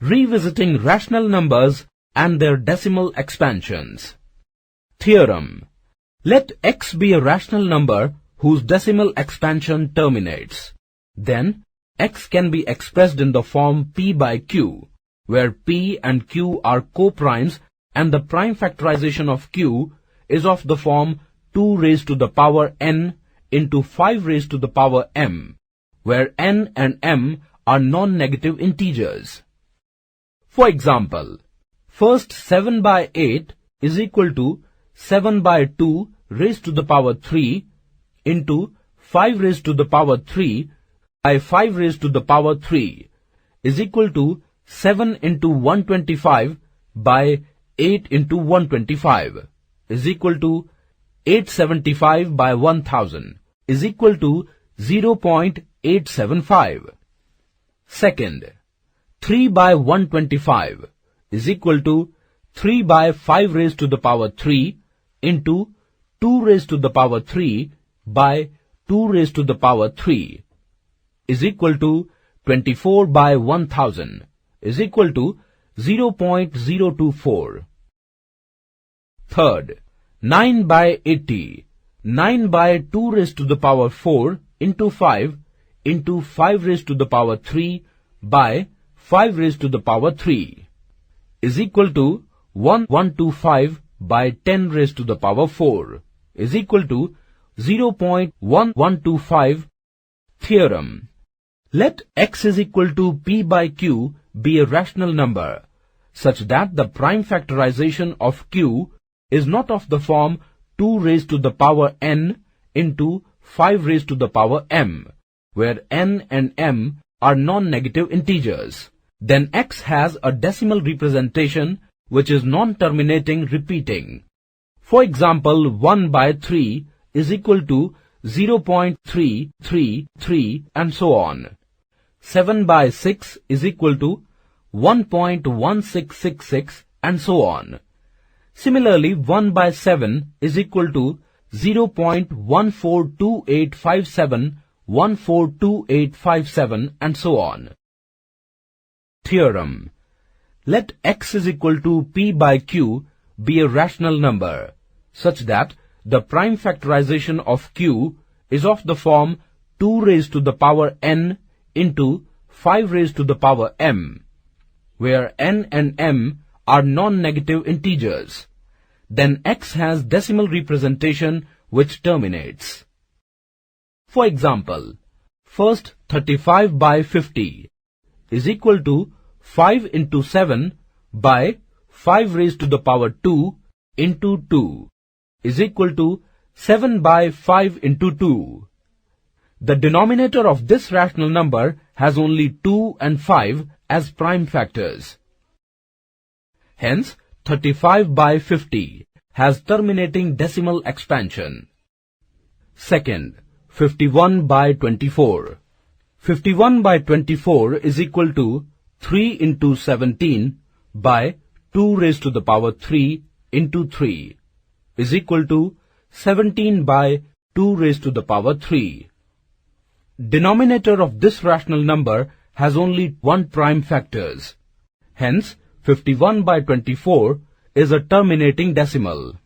Revisiting rational numbers and their decimal expansions. Theorem. Let x be a rational number whose decimal expansion terminates. Then, x can be expressed in the form p by q, where p and q are co-primes and the prime factorization of q is of the form 2 raised to the power n into 5 raised to the power m, where n and m are non-negative integers. For example, first 7 by 8 is equal to 7 by 2 raised to the power 3 into 5 raised to the power 3 by 5 raised to the power 3 is equal to 7 into 125 by 8 into 125 is equal to 875 by 1000 is equal to 0.875. Second, 3 by 125 is equal to 3 by 5 raised to the power 3 into 2 raised to the power 3 by 2 raised to the power 3 is equal to 24 by 1000 is equal to 0.024. Third, 9 by 80. 9 by 2 raised to the power 4 into 5 into 5 raised to the power 3 by 5 raised to the power 3 is equal to 1125 by 10 raised to the power 4 is equal to 0.1125. Theorem. Let x is equal to p by q be a rational number such that the prime factorization of q is not of the form 2 raised to the power n into 5 raised to the power m, where n and m are non-negative integers. Then x has a decimal representation which is non-terminating repeating. For example, 1 by 3 is equal to 0.333 and so on. 7 by 6 is equal to 1.1666 and so on. Similarly, 1 by 7 is equal to 0.142857, 142857 and so on. Theorem. Let x is equal to p by q be a rational number such that the prime factorization of q is of the form 2 raised to the power n into 5 raised to the power m, where n and m are non-negative integers. Then x has decimal representation which terminates. For example, first 35 by 50 is equal to 5 into 7 by 5 raised to the power 2 into 2 is equal to 7 by 5 into 2. The denominator of this rational number has only 2 and 5 as prime factors. Hence, 35 by 50 has terminating decimal expansion. Second, 51 by 24. 51 by 24 is equal to 3 into 17 by 2 raised to the power 3 into 3 is equal to 17 by 2 raised to the power 3. Denominator of this rational number has only 1 prime factors. Hence, 51 by 24 is a terminating decimal.